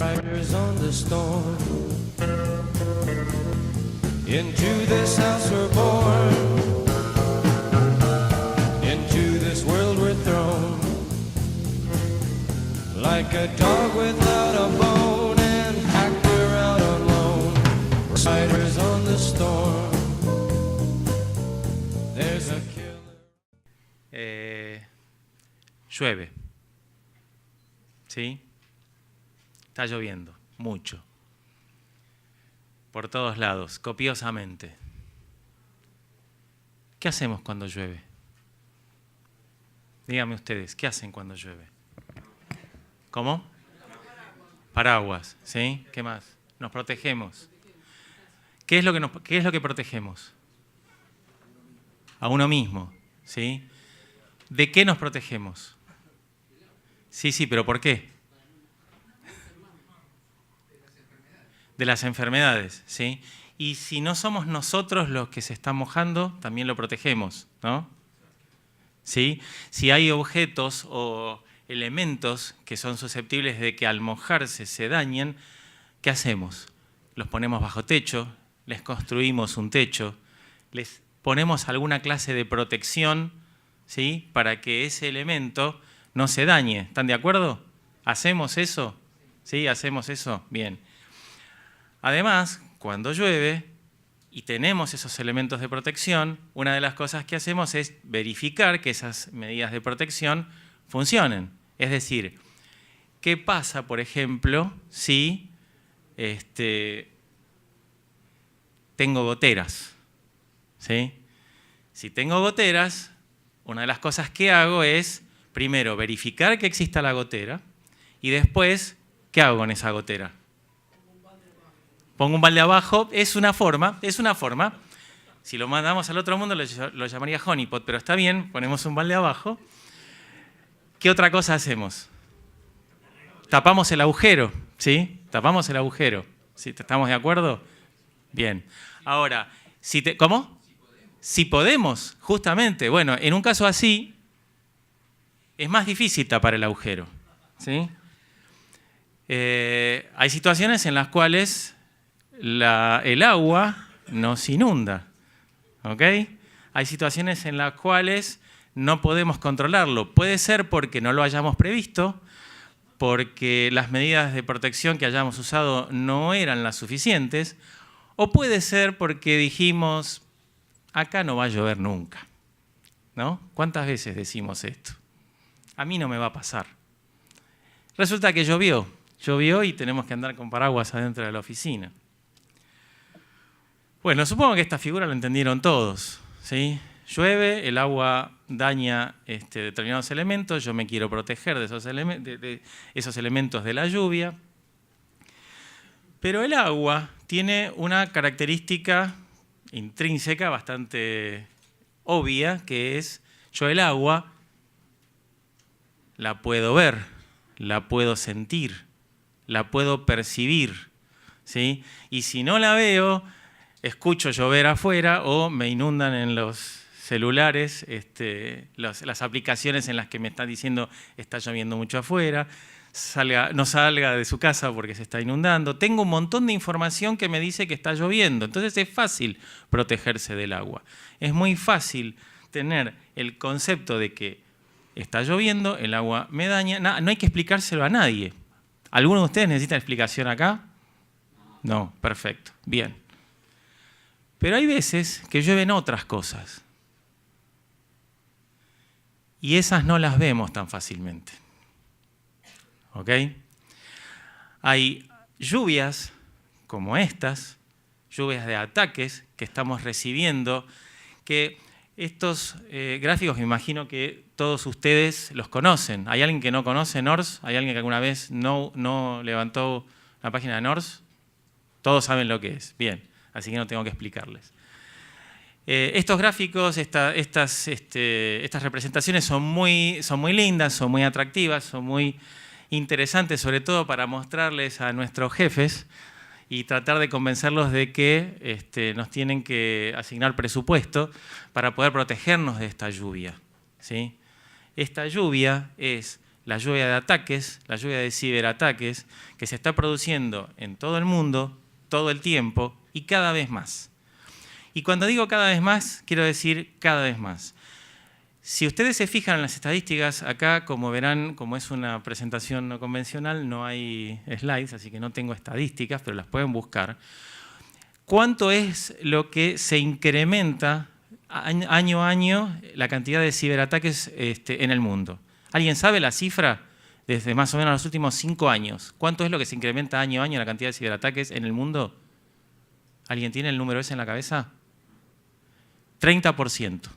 Riders on the storm. Into this house we're born. Into this world we're thrown. Like a dog without a bone, and pack we're out on loan. Riders on the storm. There's a killer. Llueve. ¿Sí? Está lloviendo, mucho. Por todos lados, copiosamente. ¿Qué hacemos cuando llueve? Díganme ustedes, ¿qué hacen cuando llueve? ¿Cómo? Paraguas, ¿sí? ¿Qué más? Nos protegemos. ¿Qué es lo que protegemos? A uno mismo, ¿sí? ¿De qué nos protegemos? Sí, pero ¿por qué? De las enfermedades, ¿sí? Y si no somos nosotros los que se están mojando, también lo protegemos, ¿no? ¿Sí? Si hay objetos o elementos que son susceptibles de que al mojarse se dañen, ¿qué hacemos? Los ponemos bajo techo, les construimos un techo, les ponemos alguna clase de protección, ¿sí? Para que ese elemento no se dañe. ¿Están de acuerdo? ¿Hacemos eso? ¿Sí? ¿Hacemos eso? Bien. Además, cuando llueve y tenemos esos elementos de protección, una de las cosas que hacemos es verificar que esas medidas de protección funcionen. Es decir, ¿qué pasa, por ejemplo, si tengo goteras? ¿Sí? Si tengo goteras, una de las cosas que hago es, primero, verificar que exista la gotera y después, ¿qué hago con esa gotera? Pongo un balde abajo, es una forma. Si lo mandamos al otro mundo lo llamaría honeypot, pero está bien, ponemos un balde abajo. ¿Qué otra cosa hacemos? Tapamos el agujero, ¿sí? Tapamos el agujero. ¿Sí? ¿Estamos de acuerdo? Bien. Ahora, ¿cómo? Si podemos, justamente. Bueno, en un caso así, es más difícil tapar el agujero, ¿sí? Hay situaciones en las cuales el agua nos inunda, ¿ok? Hay situaciones en las cuales no podemos controlarlo. Puede ser porque no lo hayamos previsto, porque las medidas de protección que hayamos usado no eran las suficientes, o puede ser porque dijimos, acá no va a llover nunca, ¿no? ¿Cuántas veces decimos esto? A mí no me va a pasar. Resulta que llovió y tenemos que andar con paraguas adentro de la oficina. Bueno, supongo que esta figura la entendieron todos, ¿sí? Llueve, el agua daña determinados elementos, yo me quiero proteger de esos elementos de la lluvia. Pero el agua tiene una característica intrínseca bastante obvia, que es, yo el agua la puedo ver, la puedo sentir, la puedo percibir, ¿sí? Y si no la veo, escucho llover afuera o me inundan en los celulares las aplicaciones en las que me están diciendo está lloviendo mucho afuera, no salga de su casa porque se está inundando. Tengo un montón de información que me dice que está lloviendo. Entonces es fácil protegerse del agua. Es muy fácil tener el concepto de que está lloviendo, el agua me daña. No hay que explicárselo a nadie. ¿Alguno de ustedes necesita explicación acá? No, perfecto, bien. Pero hay veces que llueven otras cosas. Y esas no las vemos tan fácilmente. ¿Ok? Hay lluvias como estas, lluvias de ataques que estamos recibiendo, que estos gráficos me imagino que todos ustedes los conocen. ¿Hay alguien que no conoce NORS? ¿Hay alguien que alguna vez no levantó la página de NORS? Todos saben lo que es. Bien, así que no tengo que explicarles. Estos gráficos, estas representaciones son muy lindas, son muy atractivas, son muy interesantes, sobre todo para mostrarles a nuestros jefes y tratar de convencerlos de que nos tienen que asignar presupuesto para poder protegernos de esta lluvia, ¿sí? Esta lluvia es la lluvia de ataques, la lluvia de ciberataques que se está produciendo en todo el mundo, todo el tiempo y cada vez más. Y cuando digo cada vez más, quiero decir cada vez más. Si ustedes se fijan en las estadísticas, acá, como verán, como es una presentación no convencional, no hay slides, así que no tengo estadísticas, pero las pueden buscar. ¿Cuánto es lo que se incrementa año a año la cantidad de ciberataques en el mundo? ¿Alguien sabe la cifra desde más o menos los últimos 5 años? ¿Cuánto es lo que se incrementa año a año la cantidad de ciberataques en el mundo? ¿Alguien tiene el número ese en la cabeza? 30%.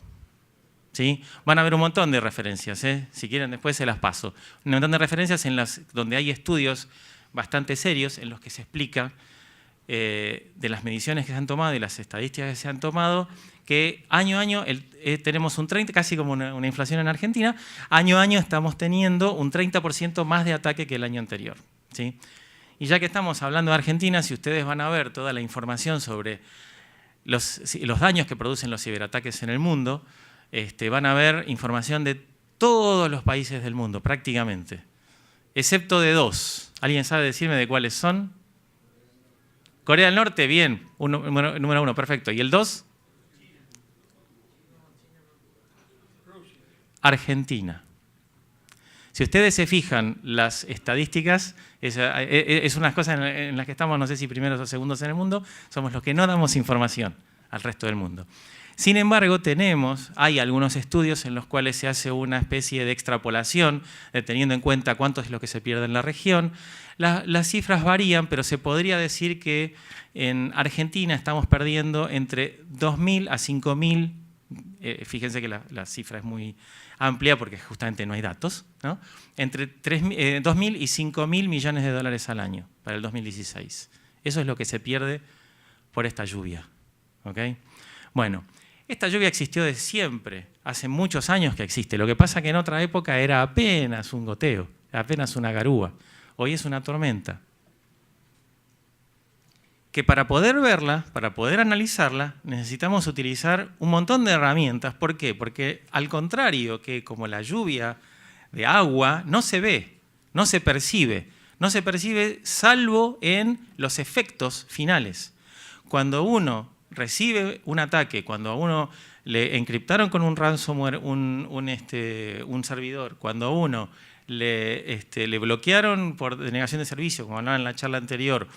¿Sí? Van a haber un montón de referencias, ¿eh? Si quieren después se las paso. Un montón de referencias donde hay estudios bastante serios en los que se explica de las mediciones que se han tomado y las estadísticas que se han tomado, que año a año tenemos un 30%, casi como una inflación en Argentina, año a año estamos teniendo un 30% más de ataque que el año anterior, ¿sí? Y ya que estamos hablando de Argentina, si ustedes van a ver toda la información sobre los daños que producen los ciberataques en el mundo, van a ver información de todos los países del mundo, prácticamente, excepto de 2. ¿Alguien sabe decirme de cuáles son? Corea del Norte, bien, número 1, perfecto. ¿Y el 2? Argentina. Si ustedes se fijan, las estadísticas, es unas cosas en las que estamos, no sé si primeros o segundos en el mundo, somos los que no damos información al resto del mundo. Sin embargo, hay algunos estudios en los cuales se hace una especie de extrapolación, teniendo en cuenta cuánto es lo que se pierde en la región. Las cifras varían, pero se podría decir que en Argentina estamos perdiendo entre 2.000 a 5.000, fíjense que la cifra es muy amplia porque justamente no hay datos, ¿no? Entre 2.000 y 5.000 millones de dólares al año para el 2016. Eso es lo que se pierde por esta lluvia, ¿ok? Bueno, esta lluvia existió de siempre, hace muchos años que existe. Lo que pasa es que en otra época era apenas un goteo, apenas una garúa. Hoy es una tormenta. Que para poder verla, para poder analizarla, necesitamos utilizar un montón de herramientas. ¿Por qué? Porque al contrario que como la lluvia de agua, no se ve, no se percibe. No se percibe salvo en los efectos finales. Cuando uno recibe un ataque, cuando a uno le encriptaron con un ransomware un servidor, cuando a uno le bloquearon por denegación de servicio, como hablaba en la charla anterior,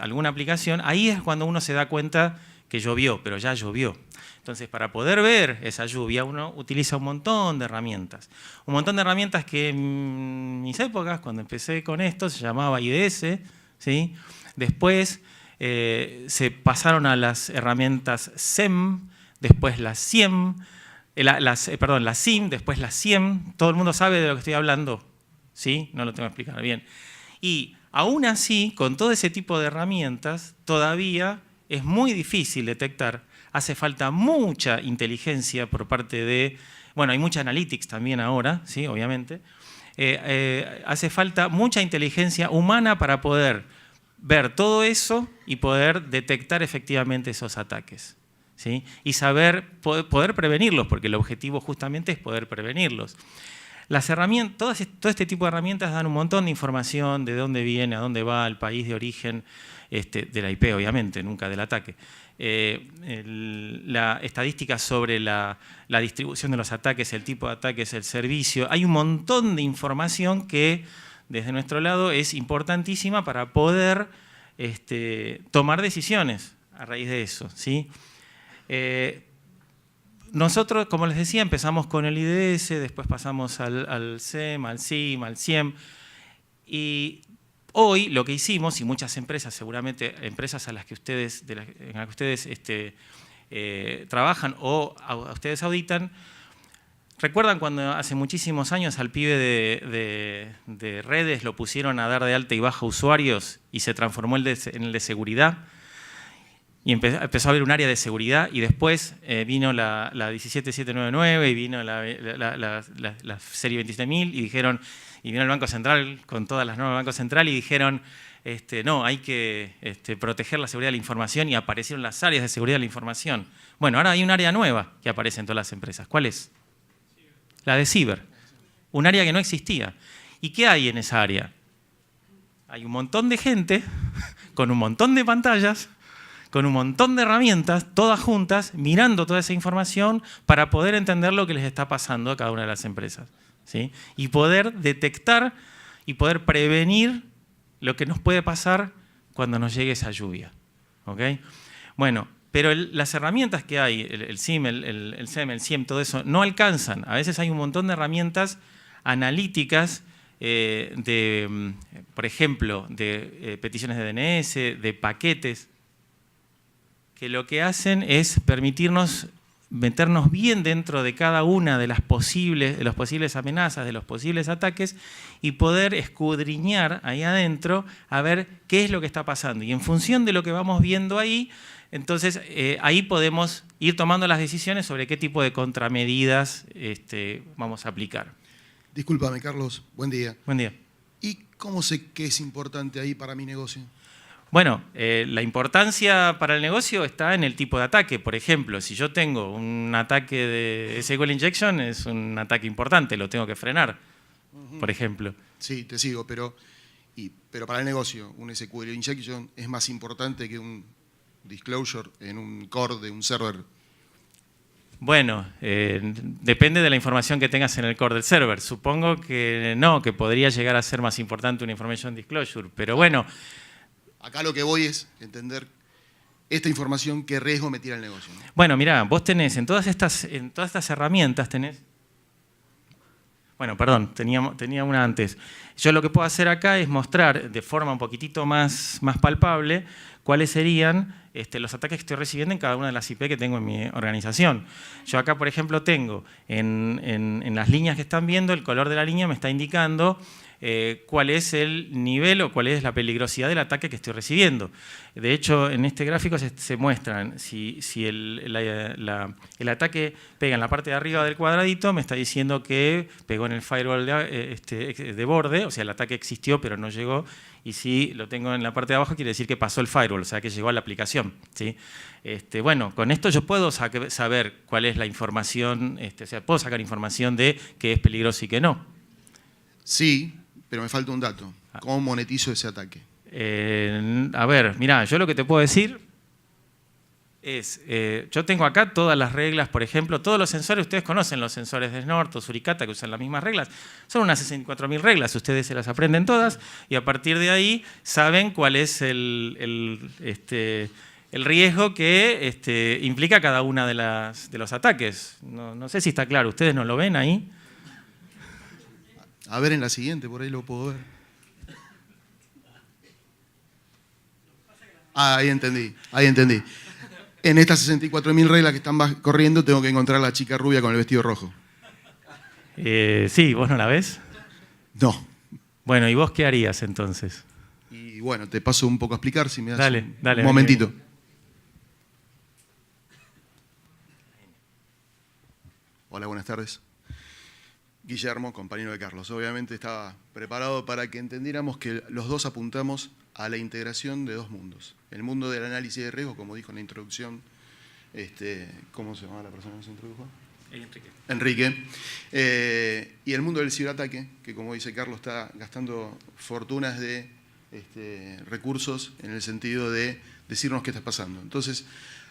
alguna aplicación, ahí es cuando uno se da cuenta que llovió, pero ya llovió. Entonces, para poder ver esa lluvia, uno utiliza un montón de herramientas. Un montón de herramientas que en mis épocas, cuando empecé con esto, se llamaba IDS, ¿sí? Después se pasaron a las herramientas SEM, después la SIEM, la SIM, después la SIEM. Todo el mundo sabe de lo que estoy hablando, ¿sí? No lo tengo que explicar bien. Y aún así, con todo ese tipo de herramientas, todavía es muy difícil detectar. Hace falta mucha inteligencia por parte de... Bueno, hay mucha analytics también ahora, ¿sí? Obviamente. Hace falta mucha inteligencia humana para poder ver todo eso y poder detectar efectivamente esos ataques, ¿sí? Y poder prevenirlos, porque el objetivo justamente es poder prevenirlos. Las herramientas, todo este tipo de herramientas dan un montón de información de dónde viene, a dónde va, el país de origen de la IP, obviamente, nunca del ataque. La estadística sobre la distribución de los ataques, el tipo de ataques, el servicio. Hay un montón de información que desde nuestro lado es importantísima para poder tomar decisiones a raíz de eso, ¿sí? Nosotros, como les decía, empezamos con el IDS, después pasamos al SEM, al SIM, al SIEM. Y hoy lo que hicimos, y muchas empresas, seguramente empresas en las que ustedes trabajan o a ustedes auditan, ¿recuerdan cuando hace muchísimos años al pibe de redes lo pusieron a dar de alta y baja usuarios y se transformó en el de seguridad? Y empezó a haber un área de seguridad y después vino la 17799 y vino la serie 27000 y vino el Banco Central con todas las normas del Banco Central y dijeron, no, hay que proteger la seguridad de la información y aparecieron las áreas de seguridad de la información. Bueno, ahora hay un área nueva que aparece en todas las empresas. ¿Cuál es? La de ciber. un área que no existía. ¿Y qué hay en esa área? Hay un montón de gente con un montón de pantallas, con un montón de herramientas, todas juntas, mirando toda esa información para poder entender lo que les está pasando a cada una de las empresas, ¿sí? Y poder detectar y poder prevenir lo que nos puede pasar cuando nos llegue esa lluvia. ¿Ok? Bueno, pero las herramientas que hay, el SIM, el SEM, el SIEM, todo eso, no alcanzan. A veces hay un montón de herramientas analíticas por ejemplo, de peticiones de DNS, de paquetes, que lo que hacen es permitirnos meternos bien dentro de cada una de las posibles amenazas, de los posibles ataques y poder escudriñar ahí adentro a ver qué es lo que está pasando. Y en función de lo que vamos viendo ahí, entonces ahí podemos ir tomando las decisiones sobre qué tipo de contramedidas vamos a aplicar. Discúlpame, Carlos. Buen día. Buen día. ¿Y cómo sé qué es importante ahí para mi negocio? Bueno, la importancia para el negocio está en el tipo de ataque. Por ejemplo, si yo tengo un ataque de SQL Injection, es un ataque importante, lo tengo que frenar, por ejemplo. Sí, te sigo, pero para el negocio, un SQL Injection es más importante que un disclosure en un core de un server. Bueno, depende de la información que tengas en el core del server. Supongo que no, que podría llegar a ser más importante una information disclosure, pero bueno. Acá lo que voy es entender esta información, qué riesgo me tira el negocio, ¿no? Bueno, mirá, vos tenés en todas estas herramientas tenés... Bueno, perdón, tenía una antes. Yo lo que puedo hacer acá es mostrar de forma un poquitito más palpable cuáles serían los ataques que estoy recibiendo en cada una de las IP que tengo en mi organización. Yo acá, por ejemplo, tengo en las líneas que están viendo, el color de la línea me está indicando cuál es el nivel o cuál es la peligrosidad del ataque que estoy recibiendo. De hecho, en este gráfico se muestran si el ataque pega en la parte de arriba del cuadradito, me está diciendo que pegó en el firewall de borde, o sea, el ataque existió pero no llegó, y si lo tengo en la parte de abajo quiere decir que pasó el firewall, o sea, que llegó a la aplicación, ¿sí? Bueno, con esto yo puedo saber cuál es la información, o sea, puedo sacar información de qué es peligroso y qué no. Sí, pero me falta un dato. ¿Cómo monetizo ese ataque? A ver, mirá, yo lo que te puedo decir es, yo tengo acá todas las reglas, por ejemplo, todos los sensores, ustedes conocen los sensores de Snort o Suricata que usan las mismas reglas, son unas 64.000 reglas, ustedes se las aprenden todas y a partir de ahí saben cuál es el riesgo que implica cada una de los ataques. No sé si está claro, ¿ustedes no lo ven ahí? A ver en la siguiente, por ahí lo puedo ver. Ah, ahí entendí. En estas 64.000 reglas que están corriendo, tengo que encontrar a la chica rubia con el vestido rojo. Sí, ¿vos no la ves? No. Bueno, ¿y vos qué harías entonces? Y bueno, te paso un poco a explicar, si me das Dale, un momentito. Hola, buenas tardes. Guillermo, compañero de Carlos. Obviamente estaba preparado para que entendiéramos que los dos apuntamos a la integración de dos mundos. El mundo del análisis de riesgo, como dijo en la introducción, ¿cómo se llama la persona que se introdujo? Enrique. Y el mundo del ciberataque, que como dice Carlos, está gastando fortunas de recursos en el sentido de decirnos qué está pasando. Entonces,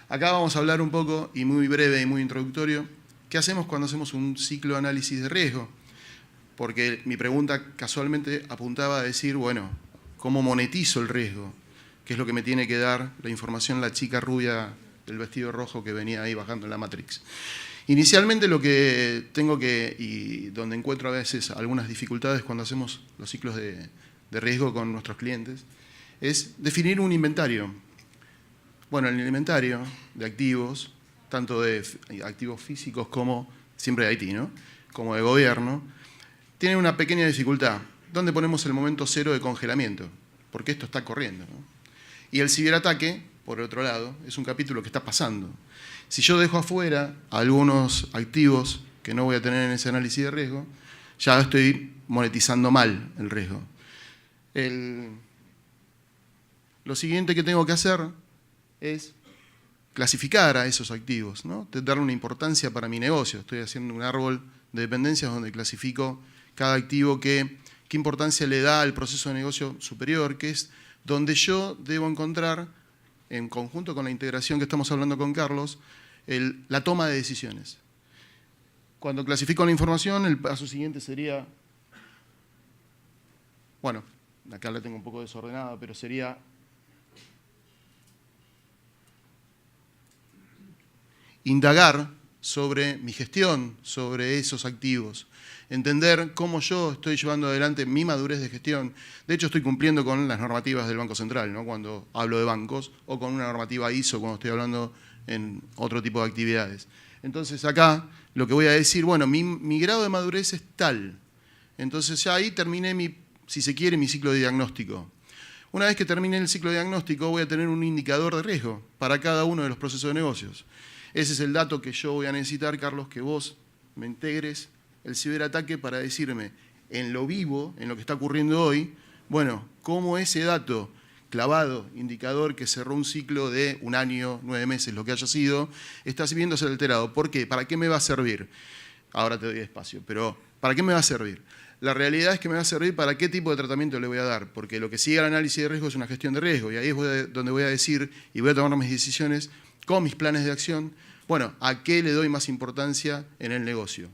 acá vamos a hablar un poco, y muy breve y muy introductorio, ¿qué hacemos cuando hacemos un ciclo de análisis de riesgo? Porque mi pregunta casualmente apuntaba a decir, bueno, ¿cómo monetizo el riesgo? ¿Qué es lo que me tiene que dar la información la chica rubia del vestido rojo que venía ahí bajando en la Matrix? Inicialmente lo que tengo y donde encuentro a veces algunas dificultades cuando hacemos los ciclos de riesgo con nuestros clientes, es definir un inventario. Bueno, el inventario de activos, tanto de activos físicos como, siempre de IT, ¿no?, como de gobierno, tiene una pequeña dificultad. ¿Dónde ponemos el momento cero de congelamiento? Porque esto está corriendo, ¿no? Y el ciberataque, por otro lado, es un capítulo que está pasando. Si yo dejo afuera algunos activos que no voy a tener en ese análisis de riesgo, ya estoy monetizando mal el riesgo. Lo siguiente que tengo que hacer es clasificar a esos activos, ¿no? Darle una importancia para mi negocio. Estoy haciendo un árbol de dependencias donde clasifico cada activo, qué importancia le da al proceso de negocio superior, que es donde yo debo encontrar, en conjunto con la integración que estamos hablando con Carlos, la toma de decisiones. Cuando clasifico la información, el paso siguiente sería, bueno, acá la tengo un poco desordenada, pero sería indagar sobre mi gestión, sobre esos activos, entender cómo yo estoy llevando adelante mi madurez de gestión. De hecho, estoy cumpliendo con las normativas del Banco Central, ¿no?, cuando hablo de bancos, o con una normativa ISO cuando estoy hablando en otro tipo de actividades. Entonces acá lo que voy a decir, bueno, mi grado de madurez es tal. Entonces ya ahí terminé, si se quiere, mi ciclo de diagnóstico. Una vez que termine el ciclo de diagnóstico, voy a tener un indicador de riesgo para cada uno de los procesos de negocios. Ese es el dato que yo voy a necesitar, Carlos, que vos me integres el ciberataque para decirme, en lo vivo, en lo que está ocurriendo hoy, bueno, cómo ese dato clavado, indicador que cerró un ciclo de 1 año, 9 meses, lo que haya sido, está viéndose alterado. ¿Por qué? ¿Para qué me va a servir? Ahora te doy espacio, pero ¿para qué me va a servir? La realidad es que me va a servir para qué tipo de tratamiento le voy a dar, porque lo que sigue al análisis de riesgo es una gestión de riesgo, y ahí es donde voy a decir y voy a tomar mis decisiones con mis planes de acción. Bueno, ¿a qué le doy más importancia en el negocio?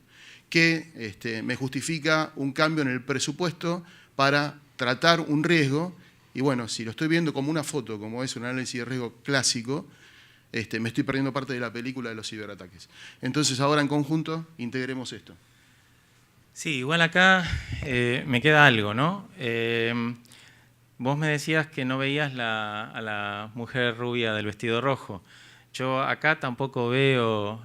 ¿Qué me justifica un cambio en el presupuesto para tratar un riesgo? Y bueno, si lo estoy viendo como una foto, como es un análisis de riesgo clásico, me estoy perdiendo parte de la película de los ciberataques. Entonces, ahora en conjunto, integremos esto. Sí, igual acá me queda algo, ¿no? Vos me decías que no veías a la mujer rubia del vestido rojo. Yo acá tampoco veo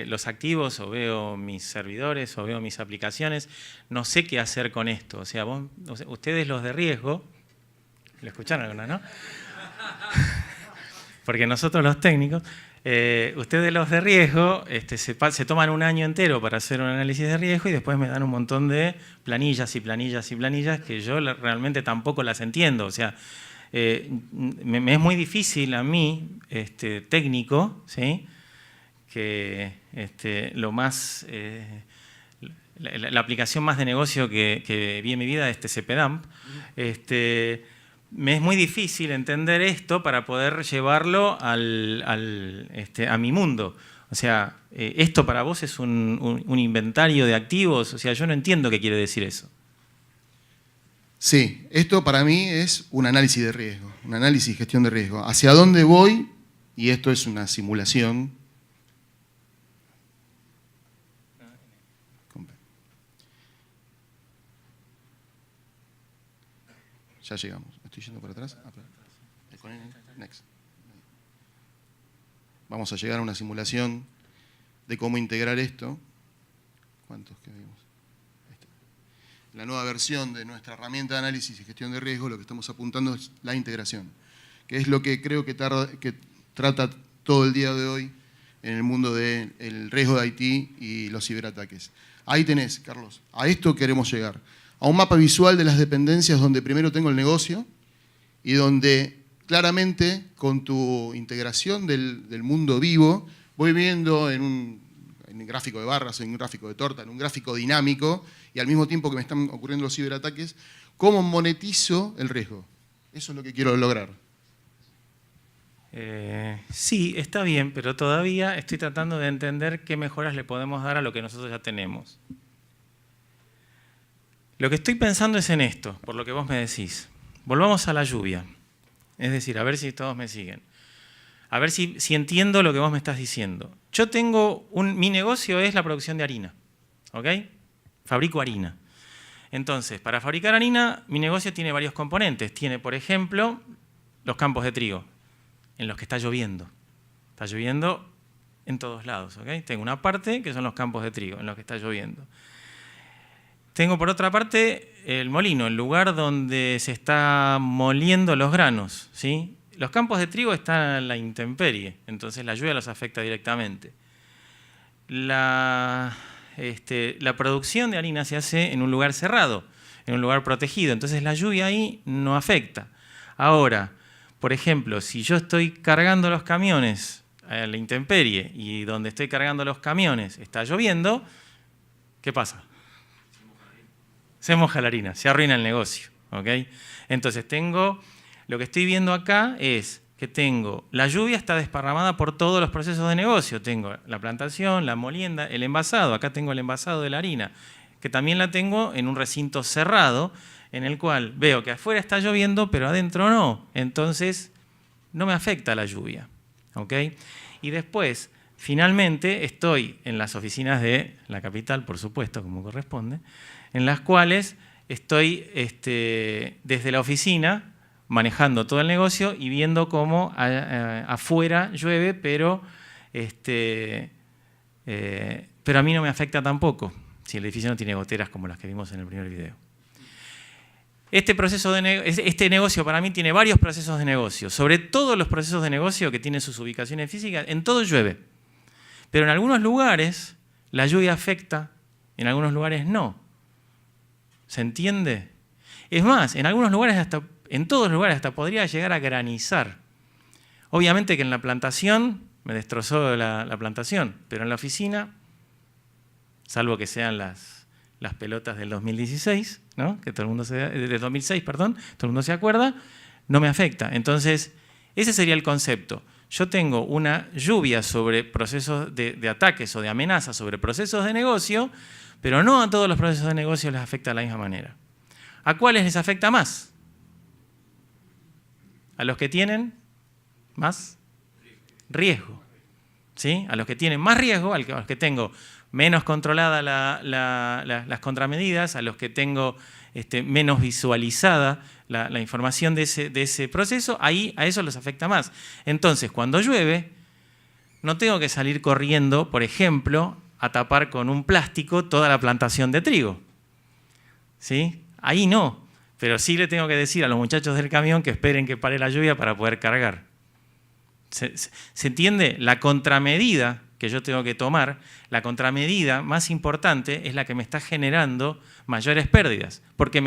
los activos, o veo mis servidores, o veo mis aplicaciones. No sé qué hacer con esto. O sea, ustedes los de riesgo, ¿lo escucharon alguna, no? Porque nosotros los técnicos, ustedes los de riesgo se toman 1 año entero para hacer un análisis de riesgo y después me dan un montón de planillas y planillas y planillas que yo realmente tampoco las entiendo. O sea, me es muy difícil a mí, técnico, ¿sí?, que lo más, la aplicación más de negocio que vi en mi vida es CPDAMP. Me es muy difícil entender esto para poder llevarlo a mi mundo. O sea, esto para vos es un inventario de activos. O sea, yo no entiendo qué quiere decir eso. Sí, esto para mí es un análisis de riesgo, un análisis de gestión de riesgo. ¿Hacia dónde voy? Y esto es una simulación. Ya llegamos. ¿Estoy yendo para atrás? Next. Vamos a llegar a una simulación de cómo integrar esto. ¿Cuántos que vimos? La nueva versión de nuestra herramienta de análisis y gestión de riesgo, lo que estamos apuntando es la integración, que es lo que creo que trata todo el día de hoy en el mundo del riesgo de IT y los ciberataques. Ahí tenés, Carlos, a esto queremos llegar, a un mapa visual de las dependencias donde primero tengo el negocio y donde claramente con tu integración del mundo vivo voy viendo en un gráfico de barras, en un gráfico de torta, en un gráfico dinámico, y al mismo tiempo que me están ocurriendo los ciberataques, ¿cómo monetizo el riesgo? Eso es lo que quiero lograr. Sí, está bien, pero todavía estoy tratando de entender qué mejoras le podemos dar a lo que nosotros ya tenemos. Lo que estoy pensando es en esto, por lo que vos me decís. Volvamos a la lluvia. Es decir, a ver si todos me siguen. A ver si entiendo lo que vos me estás diciendo. Yo tengo mi negocio es la producción de harina, ¿ok? Fabrico harina. Entonces, para fabricar harina, mi negocio tiene varios componentes. Tiene, por ejemplo, los campos de trigo, en los que está lloviendo. Está lloviendo en todos lados, ¿ok? Tengo una parte que son los campos de trigo, en los que está lloviendo. Tengo, por otra parte, el molino, el lugar donde se está moliendo los granos, ¿sí? Los campos de trigo están a la intemperie, entonces la lluvia los afecta directamente. La producción de harina se hace en un lugar cerrado, en un lugar protegido, entonces la lluvia ahí no afecta. Ahora, por ejemplo, si yo estoy cargando los camiones a la intemperie y donde estoy cargando los camiones está lloviendo, ¿qué pasa? se moja la harina, se arruina el negocio. ¿Ok? Entonces lo que estoy viendo acá es que la lluvia está desparramada por todos los procesos de negocio. Tengo la plantación, la molienda, el envasado. Acá tengo el envasado de la harina, que también la tengo en un recinto cerrado, en el cual veo que afuera está lloviendo, pero adentro no. Entonces, no me afecta la lluvia. ¿Ok? Y después, finalmente, estoy en las oficinas de la capital, por supuesto, como corresponde, en las cuales estoy desde la oficina manejando todo el negocio y viendo cómo afuera llueve, pero a mí no me afecta tampoco, si el edificio no tiene goteras como las que vimos en el primer video. Este negocio para mí tiene varios procesos de negocio. Sobre todos los procesos de negocio que tienen sus ubicaciones físicas, en todo llueve. Pero en algunos lugares la lluvia afecta, en algunos lugares no. ¿Se entiende? Es más, en todos los lugares hasta podría llegar a granizar. Obviamente que en la plantación me destrozó la plantación, pero en la oficina, salvo que sean las pelotas del 2016, ¿no? Que todo el mundo del 2006, perdón, todo el mundo se acuerda, no me afecta. Entonces, ese sería el concepto. Yo tengo una lluvia sobre procesos de ataques o de amenazas sobre procesos de negocio, pero no a todos los procesos de negocio les afecta de la misma manera. ¿A cuáles les afecta más? A los que tienen más riesgo. ¿Sí? A los que tienen más riesgo, a los que tengo menos controladas las contramedidas, a los que tengo menos visualizada la información de ese proceso, a eso les afecta más. Entonces, cuando llueve, no tengo que salir corriendo, por ejemplo, a tapar con un plástico toda la plantación de trigo. ¿Sí? Ahí no, pero sí le tengo que decir a los muchachos del camión que esperen que pare la lluvia para poder cargar. ¿Se entiende? La contramedida que yo tengo que tomar, la contramedida más importante es la que me está generando mayores pérdidas, porque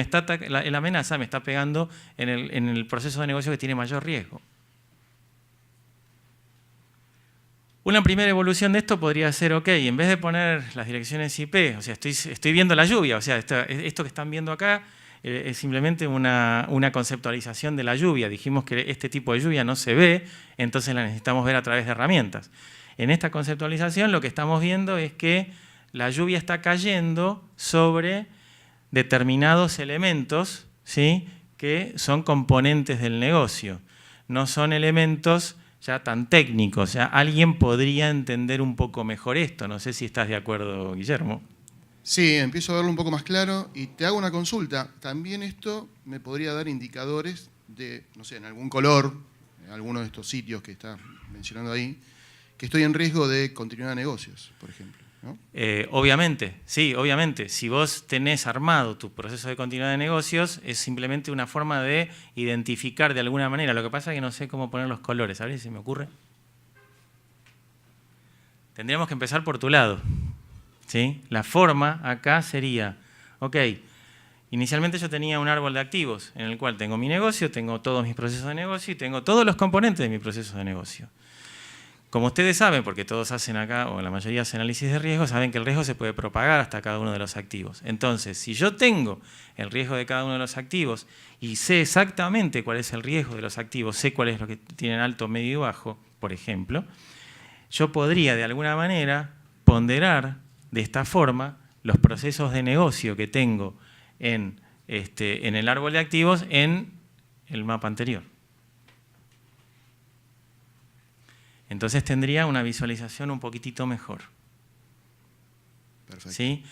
la amenaza me está pegando en el proceso de negocio que tiene mayor riesgo. Una primera evolución de esto podría ser, ok, en vez de poner las direcciones IP, o sea, estoy viendo la lluvia, o sea, esto que están viendo acá es simplemente una conceptualización de la lluvia. Dijimos que este tipo de lluvia no se ve, entonces la necesitamos ver a través de herramientas. En esta conceptualización lo que estamos viendo es que la lluvia está cayendo sobre determinados elementos, ¿sí?, que son componentes del negocio. No son elementos ya tan técnicos. Ya alguien podría entender un poco mejor esto. No sé si estás de acuerdo, Guillermo. Sí, empiezo a verlo un poco más claro y te hago una consulta. También esto me podría dar indicadores de, no sé, en algún color, en alguno de estos sitios que está mencionando ahí, que estoy en riesgo de continuidad de negocios, por ejemplo, ¿no? Obviamente, sí, obviamente. Si vos tenés armado tu proceso de continuidad de negocios, es simplemente una forma de identificar de alguna manera. Lo que pasa es que no sé cómo poner los colores. A ver si se me ocurre. Tendríamos que empezar por tu lado, ¿sí? La forma acá sería, ok, inicialmente yo tenía un árbol de activos en el cual tengo mi negocio, tengo todos mis procesos de negocio y tengo todos los componentes de mi proceso de negocio. Como ustedes saben, porque todos hacen acá, o la mayoría hacen análisis de riesgo, saben que el riesgo se puede propagar hasta cada uno de los activos. Entonces, si yo tengo el riesgo de cada uno de los activos y sé exactamente cuál es el riesgo de los activos, sé cuál es lo que tienen alto, medio y bajo, por ejemplo, yo podría de alguna manera ponderar de esta forma los procesos de negocio que tengo en el árbol de activos en el mapa anterior. Entonces tendría una visualización un poquitito mejor. Perfecto. ¿Sí?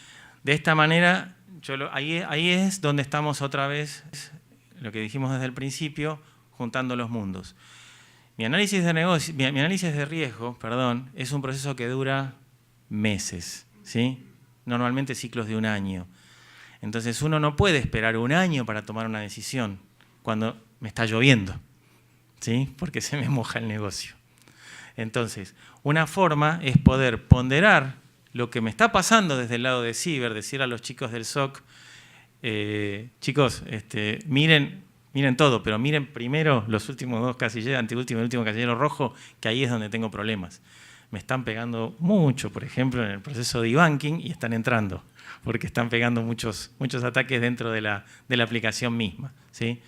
De esta manera, ahí es donde estamos otra vez, lo que dijimos desde el principio, juntando los mundos. Mi análisis de riesgo, es un proceso que dura meses, ¿sí? Normalmente ciclos de un año. Entonces uno no puede esperar un año para tomar una decisión cuando me está lloviendo, ¿sí? Porque se me moja el negocio. Entonces, una forma es poder ponderar lo que me está pasando desde el lado de ciber, decir a los chicos del SOC, chicos, miren todo, pero miren primero los últimos dos casilleros, anteúltimo y último casillero rojo, que ahí es donde tengo problemas. me están pegando mucho, por ejemplo, en el proceso de e-banking y están entrando, porque están pegando muchos ataques dentro de la aplicación misma, ¿sí?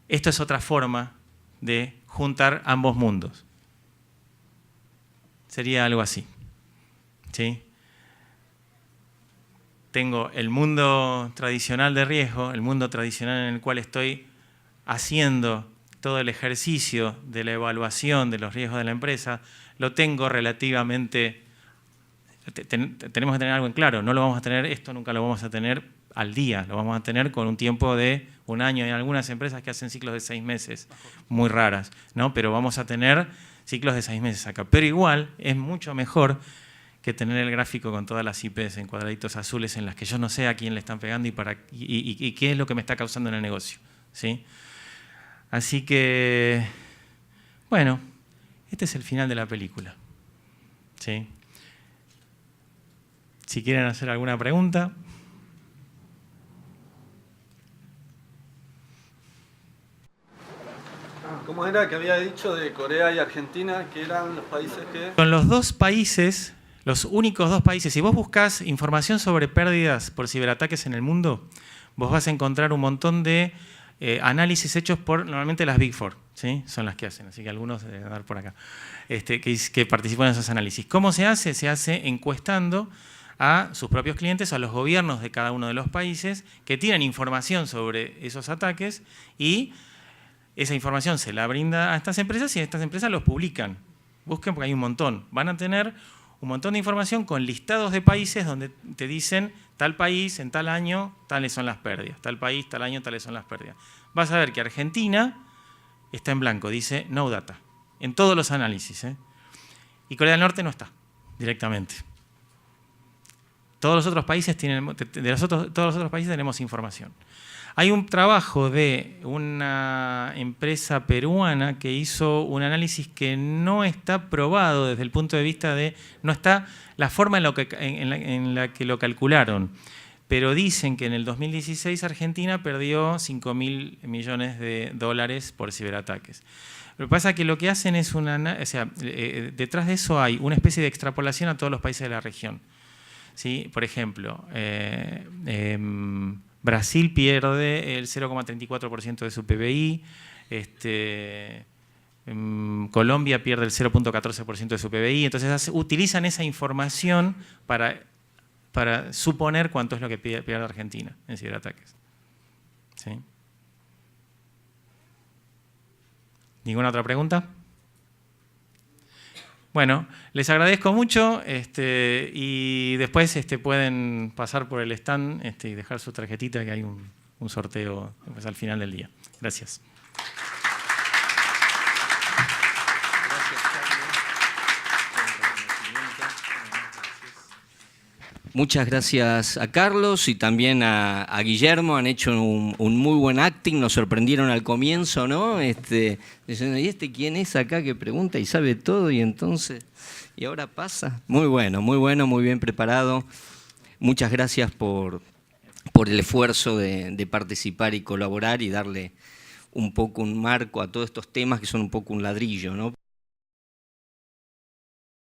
Esto es otra forma de juntar ambos mundos. Sería algo así, ¿sí? Tengo el mundo tradicional de riesgo, el mundo tradicional en el cual estoy haciendo todo el ejercicio de la evaluación de los riesgos de la empresa, lo tengo relativamente... Tenemos que tener algo en claro, no lo vamos a tener, esto nunca lo vamos a tener al día, lo vamos a tener con un tiempo de un año. Hay algunas empresas que hacen ciclos de 6 meses, muy raras, ¿no? Pero vamos a tener ciclos de 6 meses acá. Pero igual es mucho mejor que tener el gráfico con todas las IPs en cuadraditos azules en las que yo no sé a quién le están pegando y qué es lo que me está causando en el negocio, ¿sí? Así que, bueno, este es el final de la película, ¿sí? Si quieren hacer alguna pregunta. ¿Cómo era que había dicho de Corea y Argentina, que eran los países que...? Son los dos países, los únicos dos países. Si vos buscás información sobre pérdidas por ciberataques en el mundo, vos vas a encontrar un montón de análisis hechos por normalmente las Big Four, ¿sí? Son las que hacen, así que algunos deben dar por acá, que participan en esos análisis. ¿Cómo se hace? Se hace encuestando a sus propios clientes, a los gobiernos de cada uno de los países que tienen información sobre esos ataques y esa información se la brinda a estas empresas y estas empresas los publican. Busquen porque hay un montón. Van a tener un montón de información con listados de países donde te dicen tal país, en tal año, tales son las pérdidas. Tal país, tal año, tales son las pérdidas. Vas a ver que Argentina está en blanco, dice no data, en todos los análisis, ¿eh? Y Corea del Norte no está, directamente. Todos los otros países todos los otros países tenemos información. Hay un trabajo de una empresa peruana que hizo un análisis que no está probado desde el punto de vista de... No está la forma en la que lo calcularon, pero dicen que en el 2016 Argentina perdió 5.000 millones de dólares por ciberataques. Lo que pasa es que lo que hacen es detrás de eso hay una especie de extrapolación a todos los países de la región, ¿sí? Por ejemplo, Brasil pierde el 0,34% de su PBI, Colombia pierde el 0,14% de su PBI, entonces utilizan esa información para suponer cuánto es lo que pierde Argentina en ciberataques, ¿sí? ¿Ninguna otra pregunta? Bueno, les agradezco mucho y después pueden pasar por el stand y dejar su tarjetita, que hay un sorteo después al final del día. Gracias. Muchas gracias a Carlos y también a Guillermo. Han hecho un muy buen acting, nos sorprendieron al comienzo, ¿no? Diciendo, ¿y quién es acá que pregunta y sabe todo? Y entonces, ¿y ahora pasa? Muy bueno, muy bien preparado. Muchas gracias por el esfuerzo de participar y colaborar y darle un poco un marco a todos estos temas que son un poco un ladrillo, ¿no?